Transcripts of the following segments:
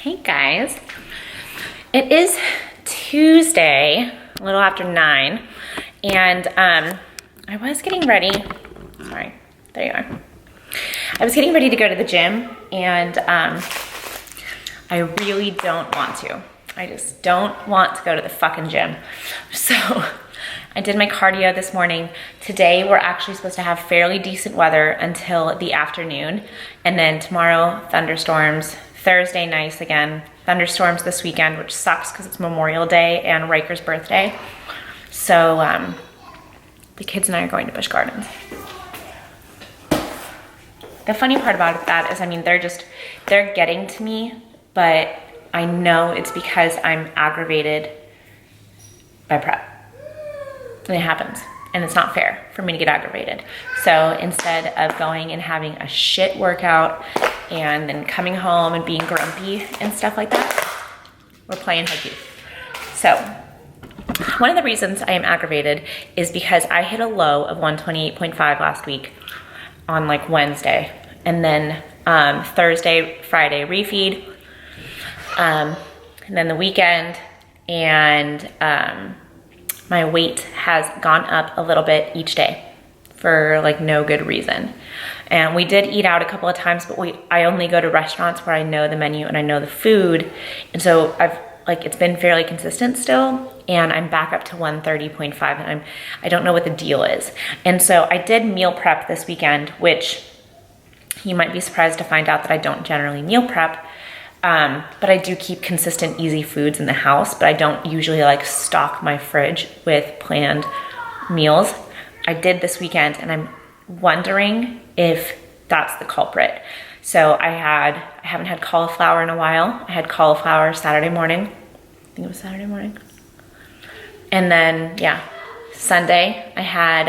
Hey guys, it is Tuesday, a little after 9, and I was getting ready, sorry, there you are. I was getting ready to go to the gym, and I really don't want to. I just don't want to go to the fucking gym. So I did my cardio this morning. Today we're actually supposed to have fairly decent weather until the afternoon, and then tomorrow thunderstorms. Thursday nice again, thunderstorms this weekend, which sucks because it's Memorial Day and Riker's birthday. So the kids and I are going to Busch Gardens. The funny part about that is, I mean, they're getting to me, but I know it's because I'm aggravated by prep. And it happens. And it's not fair for me to get aggravated. So instead of going and having a shit workout and then coming home and being grumpy and stuff like that, we're playing hooky. So one of the reasons I am aggravated is because I hit a low of 128.5 last week on like Wednesday. And then Thursday, Friday refeed, and then the weekend, and my weight has gone up a little bit each day for like no good reason. And we did eat out a couple of times, but I only go to restaurants where I know the menu and I know the food. And so it's been fairly consistent still, and I'm back up to 130.5, and I don't know what the deal is. And so I did meal prep this weekend, which you might be surprised to find out that I don't generally meal prep. But I do keep consistent, easy foods in the house, but I don't usually like stock my fridge with planned meals. I did this weekend, and I'm wondering if that's the culprit. So I haven't had cauliflower in a while. I had cauliflower Saturday morning. I think it was Saturday morning. And then, yeah, Sunday I had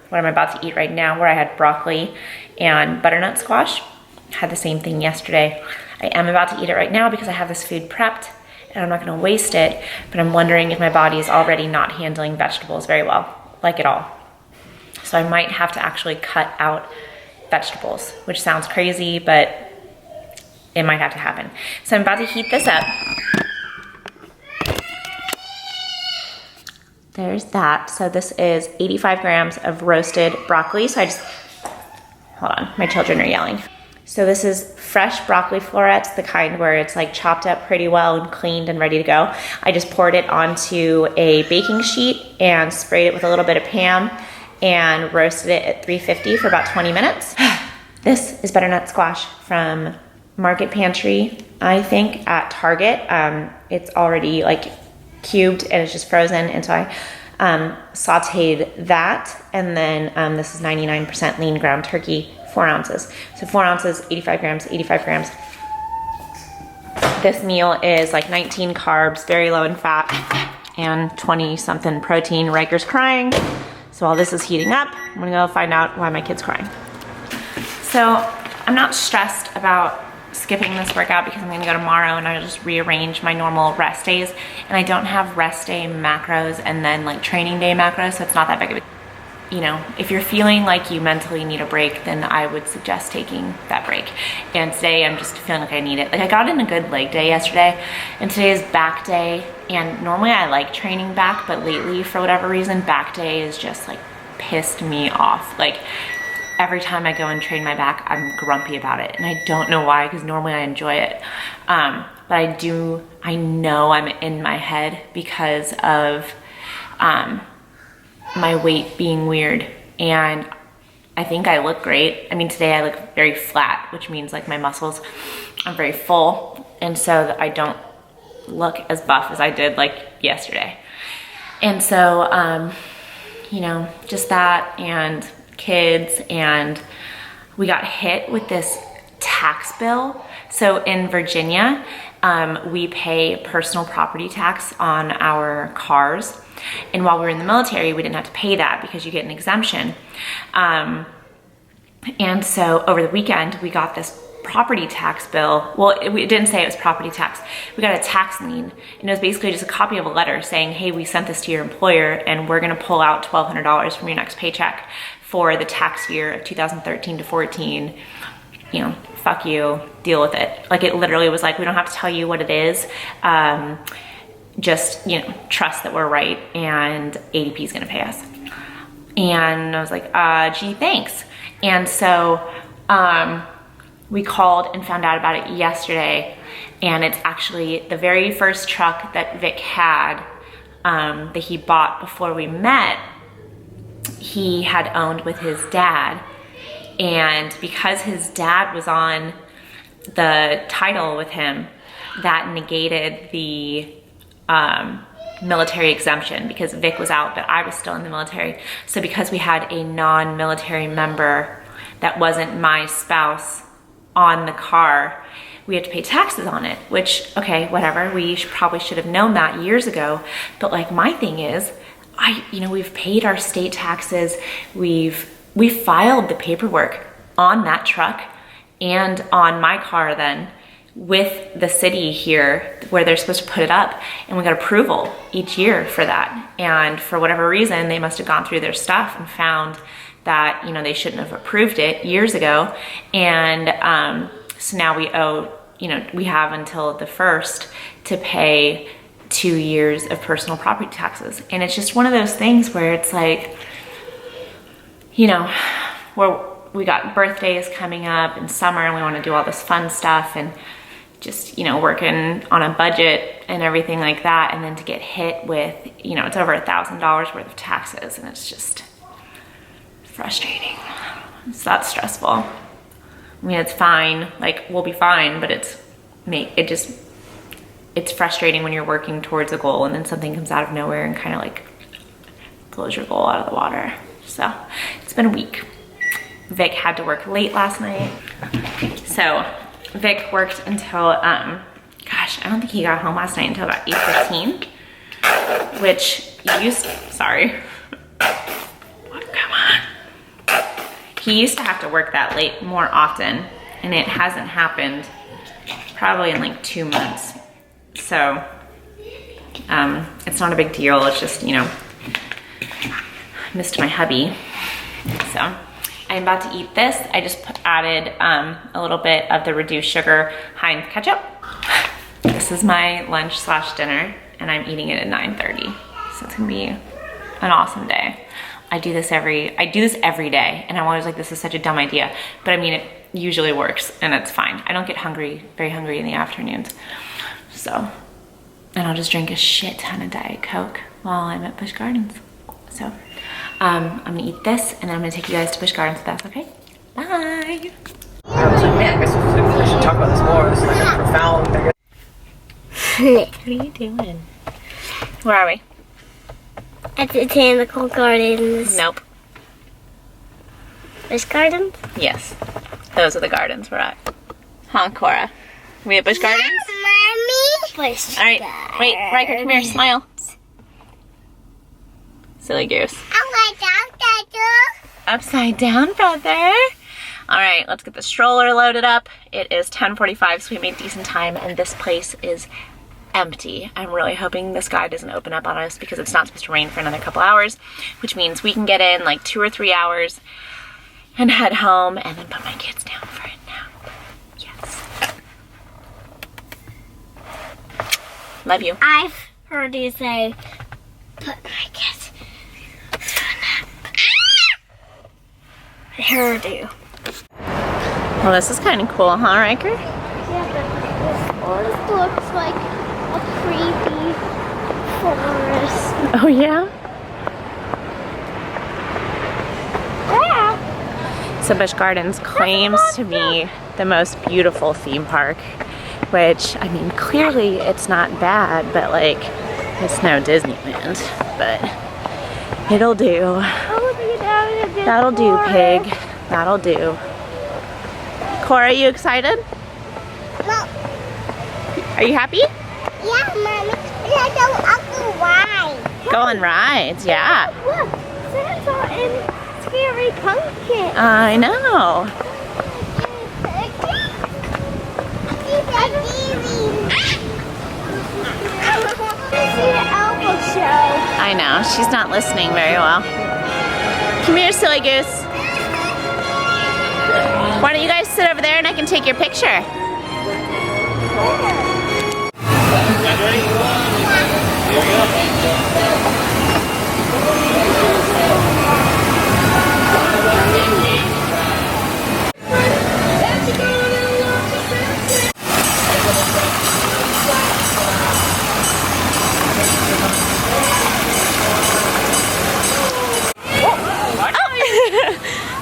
what I'm about to eat right now, where I had broccoli and butternut squash. Had the same thing yesterday. I am about to eat it right now because I have this food prepped and I'm not gonna waste it, but I'm wondering if my body is already not handling vegetables very well, like at all. So I might have to actually cut out vegetables, which sounds crazy, but it might have to happen. So I'm about to heat this up. There's that. So this is 85 grams of roasted broccoli. So hold on, my children are yelling. So this is fresh broccoli florets, the kind where it's like chopped up pretty well and cleaned and ready to go. I just poured it onto a baking sheet and sprayed it with a little bit of Pam and roasted it at 350 for about 20 minutes. This is butternut squash from Market Pantry, I think, at Target. It's already like cubed and it's just frozen. And so I sauteed that. And then this is 99% lean ground turkey, 4 ounces. So 4 ounces, 85 grams, 85 grams. This meal is like 19 carbs, very low in fat, and 20 something protein. Riker's crying. So while this is heating up, I'm gonna go find out why my kid's crying. So I'm not stressed about skipping this workout because I'm gonna go tomorrow and I'll just rearrange my normal rest days. And I don't have rest day macros and then like training day macros, so it's not that big of a, you know, if you're feeling like you mentally need a break, then I would suggest taking that break. And today I'm just feeling like I need it. Like I got in a good leg day yesterday, and today is back day. And normally I like training back, but lately for whatever reason, back day is just like pissed me off. Like every time I go and train my back, I'm grumpy about it. And I don't know why, because normally I enjoy it. But I know I'm in my head because of my weight being weird, and I think I look great. I mean, today I look very flat, which means like my muscles are very full, and so that I don't look as buff as I did like yesterday. And so, you know, just that and kids, and we got hit with this tax bill. So in Virginia, we pay personal property tax on our cars. And while we were in the military, we didn't have to pay that because you get an exemption. And so over the weekend, we got this property tax bill. Well, it didn't say it was property tax. We got a tax lien, and it was basically just a copy of a letter saying, hey, we sent this to your employer and we're gonna pull out $1,200 from your next paycheck for the tax year of 2013 to 14. you know, fuck you, deal with it. Like, it literally was like, we don't have to tell you what it is. Just, you know, trust that we're right, and ADP is gonna pay us. And I was like, gee, thanks. And so we called and found out about it yesterday, and it's actually the very first truck that Vic had that he bought before we met, he had owned with his dad. And because his dad was on the title with him, that negated the military exemption, because Vic was out, but I was still in the military. So because we had a non-military member that wasn't my spouse on the car, we had to pay taxes on it, which, okay, whatever. We probably should have known that years ago. But like, my thing is, you know, we've paid our state taxes. We filed the paperwork on that truck and on my car then with the city here where they're supposed to put it up, and we got approval each year for that. And for whatever reason, they must have gone through their stuff and found that, you know, they shouldn't have approved it years ago. And so now we owe, you know, we have until the 1st to pay 2 years of personal property taxes. And it's just one of those things where it's like, you know, we got birthdays coming up in summer, and we want to do all this fun stuff, and just, you know, working on a budget and everything like that. And then to get hit with, you know, it's over $1,000 worth of taxes, and it's just frustrating. It's that stressful. I mean, it's fine, like, we'll be fine, but it's frustrating when you're working towards a goal and then something comes out of nowhere and kind of like blows your goal out of the water. So it's been a week. Vic had to work late last night. So Vic worked until, gosh, I don't think he got home last night until about 8:15, which sorry. Come on. He used to have to work that late more often, and it hasn't happened probably in like 2 months. So it's not a big deal. It's just, you know, missed my hubby. So I'm about to eat this. I just added a little bit of the reduced sugar Heinz ketchup. This is my lunch / dinner, and I'm eating it at 9:30. So it's gonna be an awesome day. I do this every day, and I'm always like, this is such a dumb idea. But I mean, it usually works, and it's fine. I don't get very hungry in the afternoons. So, and I'll just drink a shit ton of Diet Coke while I'm at Busch Gardens. So, I'm gonna eat this, and then I'm gonna take you guys to Busch Gardens if that's okay. Bye. I was like, man, I guess we should talk about this more. This is like a profound thing. What are you doing? Where are we? At the Botanical Gardens. Nope. Busch Gardens? Yes. Those are the gardens we're at. Huh, Cora? We at Busch Gardens? Mommy. Busch All right. Wait, Riker, come here. Smile. Silly goose. Upside down, Dad. Upside down, brother. All right, let's get the stroller loaded up. It is 10:45, so we made decent time, and this place is empty. I'm really hoping this guy doesn't open up on us, because it's not supposed to rain for another couple hours, which means we can get in like 2 or 3 hours and head home, and then put my kids down for a nap. Yes. Love you. I've heard you say, put my kids for a nap. I heard you. Well, this is kind of cool, huh, Riker? Yeah, but this forest looks like a creepy forest. Oh, yeah? Yeah. So Busch Gardens claims to be the most beautiful theme park, which, I mean, clearly it's not bad, but like, it's no Disneyland, but it'll do. That'll do, pig. That'll do. Cora, are you excited? No. Are you happy? Yeah, Mommy. I'll go ride. Go on rides, yeah. Look, Santa and Scary Pumpkin. I know. I know, she's not listening very well. Come here, silly goose. Why don't you guys sit over there and I can take your picture.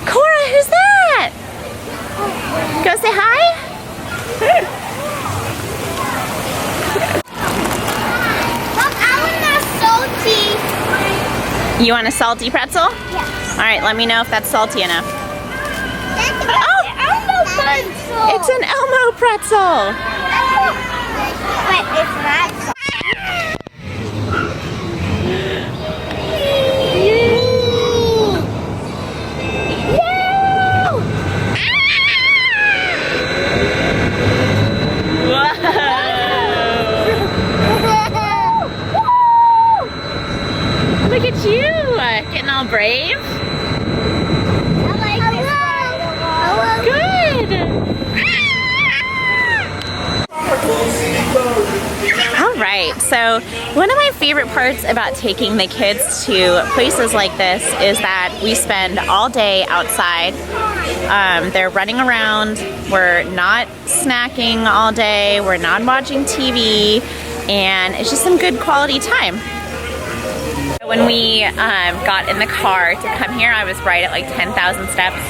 Cora, who's that? Go say hi. Mom, I want a salty. You want a salty pretzel? Yes. All right, let me know if that's salty enough. That's Oh! Elmo pretzel. It's an Elmo pretzel. But it's not salty. Look at you, getting all brave. Good. All right, so one of my favorite parts about taking the kids to places like this is that we spend all day outside. They're running around. We're not snacking all day. We're not watching TV, and it's just some good quality time. When we got in the car to come here, I was right at like 10,000 steps,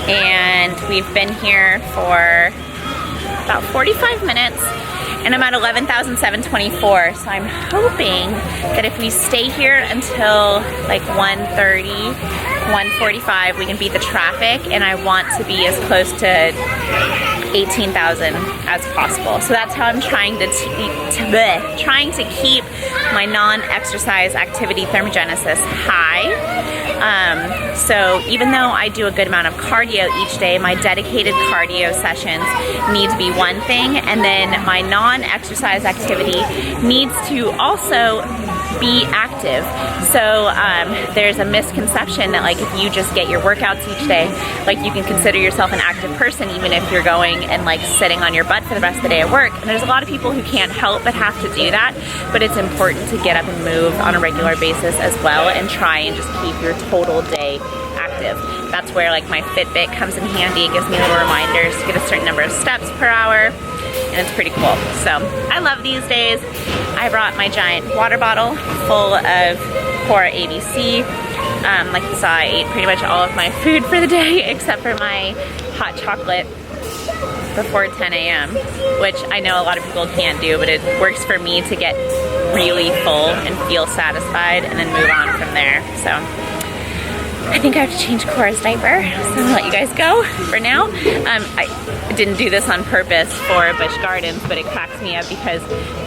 and we've been here for about 45 minutes, and I'm at 11,724. So I'm hoping that if we stay here until like 1:30, 1:45, we can beat the traffic, and I want to be as close to 18,000 as possible. So that's how I'm trying to keep my non-exercise activity thermogenesis high. So even though I do a good amount of cardio each day, my dedicated cardio sessions need to be one thing, and then my non-exercise activity needs to also be active. So there's a misconception that like if you just get your workouts each day, like you can consider yourself an active person even if you're going and like sitting on your butt for the rest of the day at work. And there's a lot of people who can't help but have to do that, but it's important to get up and move on a regular basis as well, and try and just keep your total day active. That's where like my Fitbit comes in handy. It gives me little reminders to get a certain number of steps per hour, and it's pretty cool. So I love these days. I brought my giant water bottle full of Cora ABC. Like you saw, I ate pretty much all of my food for the day except for my hot chocolate before 10 a.m., which I know a lot of people can't do, but it works for me to get really full and feel satisfied and then move on from there. So I think I have to change Cora's diaper, so I'm gonna let you guys go for now. I didn't do this on purpose for Busch Gardens, but it cracks me up because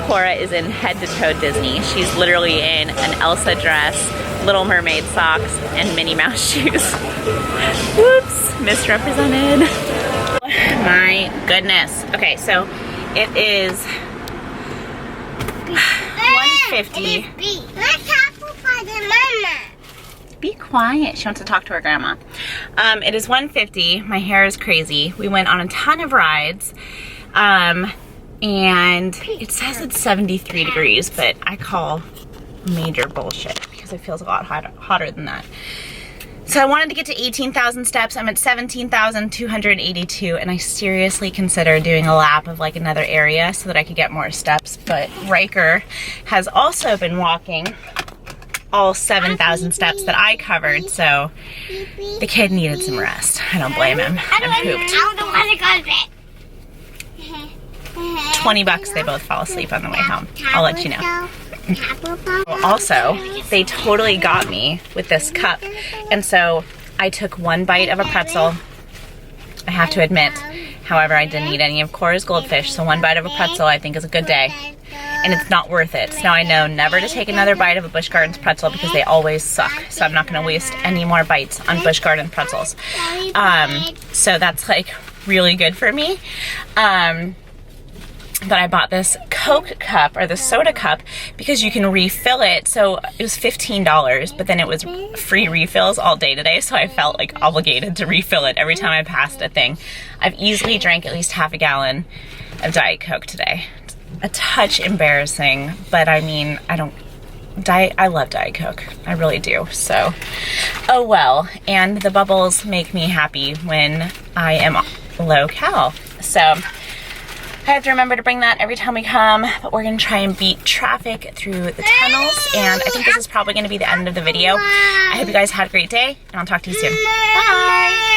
Cora is in head-to-toe Disney. She's literally in an Elsa dress, Little Mermaid socks, and Minnie Mouse shoes. Whoops, misrepresented. My goodness. Okay, so it is 1:50. Be quiet. She wants to talk to her grandma. It is 1:50. My hair is crazy. We went on a ton of rides. And it says it's 73 degrees, but I call major bullshit because it feels a lot hotter than that. So I wanted to get to 18,000 steps. I'm at 17,282, and I seriously considered doing a lap of like another area so that I could get more steps. But Riker has also been walking all 7,000 steps that I covered, so the kid needed some rest. I don't blame him. I'm pooped. 20 bucks, they both fall asleep on the way home. I'll let you know. Also, they totally got me with this cup, and so I took one bite of a pretzel. I have to admit, however, I didn't eat any of Cora's goldfish, so one bite of a pretzel I think is a good day, and it's not worth it. So now I know never to take another bite of a Busch Gardens pretzel because they always suck, so I'm not going to waste any more bites on Busch Garden pretzels. So that's like really good for me. but I bought this Coke cup, or the soda cup, because you can refill it. So it was $15, but then it was free refills all day today, so I felt like obligated to refill it every time I passed a thing. I've easily drank at least half a gallon of Diet Coke today. It's a touch embarrassing, but I mean, I love Diet Coke. I really do. So, oh well. And the bubbles make me happy when I am low cal. So I have to remember to bring that every time we come, but we're gonna try and beat traffic through the tunnels, and I think this is probably gonna be the end of the video. I hope you guys had a great day, and I'll talk to you soon. Bye!